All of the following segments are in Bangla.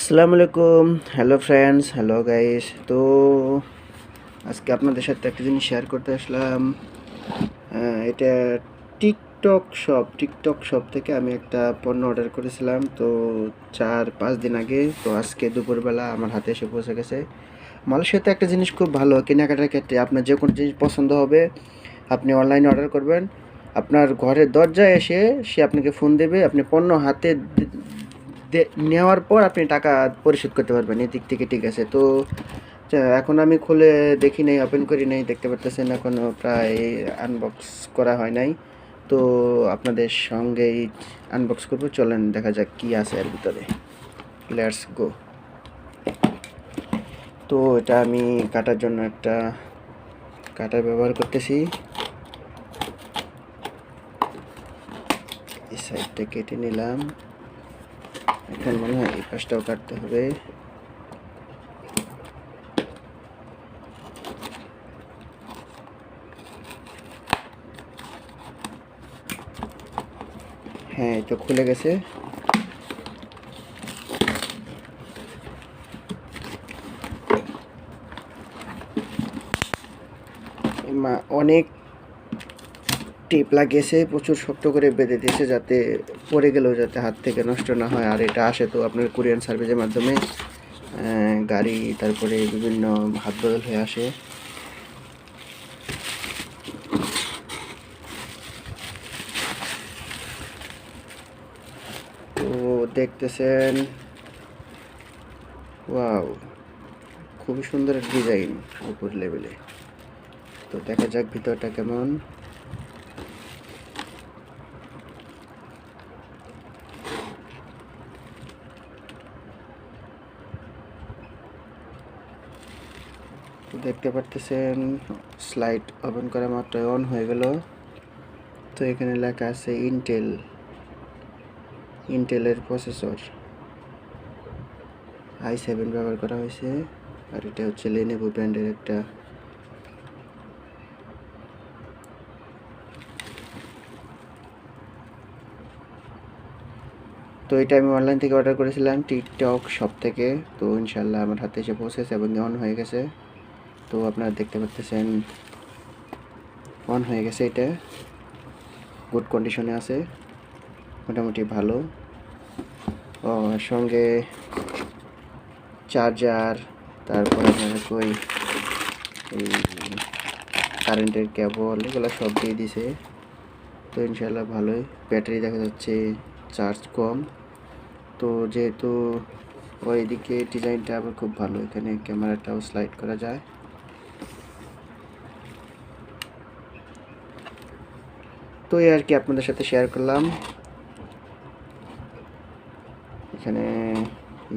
আসসালামু আলাইকুম। Hello friends, hello guys. তো আজকে আপনাদের সাথে একটা জিনিস শেয়ার করতে আসলাম। এটা টিকটক শপ থেকে আমি একটা পণ্য অর্ডার করেছিলাম, তো 4-5 দিন আগে। তো আজকে দুপুরবেলা আমার হাতে এসে পৌঁছে গেছে। মালয়েশিয়াতে একটা জিনিস খুব ভালো, কেনাকাটার ক্ষেত্রে আপনার যে কোনো জিনিস পছন্দ হবে আপনি অনলাইনে অর্ডার করবেন, আপনার ঘরের দরজায় এসে সে আপনাকে ফোন দেবে, আপনি পণ্য হাতে নেওয়ার পর আপনি টাকা পরিশোধ করতে পারবেন। এদিক থেকে ঠিক আছে। তো এখন আমি খুলে দেখি নাই, ওপেন করি নাই, দেখতে পারতেছেন এখনও প্রায় আনবক্স করা হয় নাই। তো আপনাদের সঙ্গেই আনবক্স করবো, চলেন দেখা যাক কি আছে এর ভিতরে। Let's go. তো এটা আমি কাটার জন্য একটা কাটার ব্যবহার করতেছি। এই সাইডটা কেটে নিলাম। এখন মনে হয় এই পাশটাও কাটতে হবে। হ্যাঁ, এটা খুলে গেছে। অনেক টেপ লাগিয়েছে, প্রচুর শক্ত করে বেঁধে দিয়েছে যাতে পড়ে গেলেও যাতে হাত থেকে নষ্ট না হয়। আর এটা আসে তো আপনার কুরিয়ার সার্ভিসের মাধ্যমে, গাড়ি, তারপরে বিভিন্ন হাত বদল হয়ে আসে। তো দেখতেছেন, ওয়াও, খুবই সুন্দর ডিজাইন উপর লেভেলে। তো দেখা যাক ভিতরটা কেমন। তো দেখতে পারতেছেন স্লাইড ওপেন করা মাত্র অন হয়ে গেল। তো এখানে লেখা আছে ইন্টেলের প্রসেসর i7 ব্যবহার করা হয়েছে। আর এটা হচ্ছে লেনোভো ব্র্যান্ডের একটা। তো এটা আমি অনলাইন থেকে অর্ডার করেছিলাম, টিকটক শপ থেকে। তো ইনশাল্লাহ আমার হাতে এসে পৌঁছেছে এবং অন হয়ে গেছে। তো আপনারা দেখতে পাচ্ছেন অন হয়ে গেছে। এটা গুড কন্ডিশনে আছে, মোটামুটি ভালো। ও সঙ্গে চার্জার, তারপর আপনারা কই এই কারেন্টের কেবল, এগুলো সব দিয়ে দিছে। তো ইনশাল্লাহ ভালোই। ব্যাটারি দেখা যাচ্ছে চার্জ কম। তো যেহেতু ওইদিকে ডিজাইনটা আবার খুব ভালো, এখানে ক্যামেরাটাও স্লাইড করা যায়। তো এই আর কি আপনাদের সাথে শেয়ার করলাম। এখানে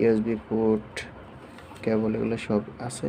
ইউএসবি পোর্ট, কেবল, এগুলো সব আছে।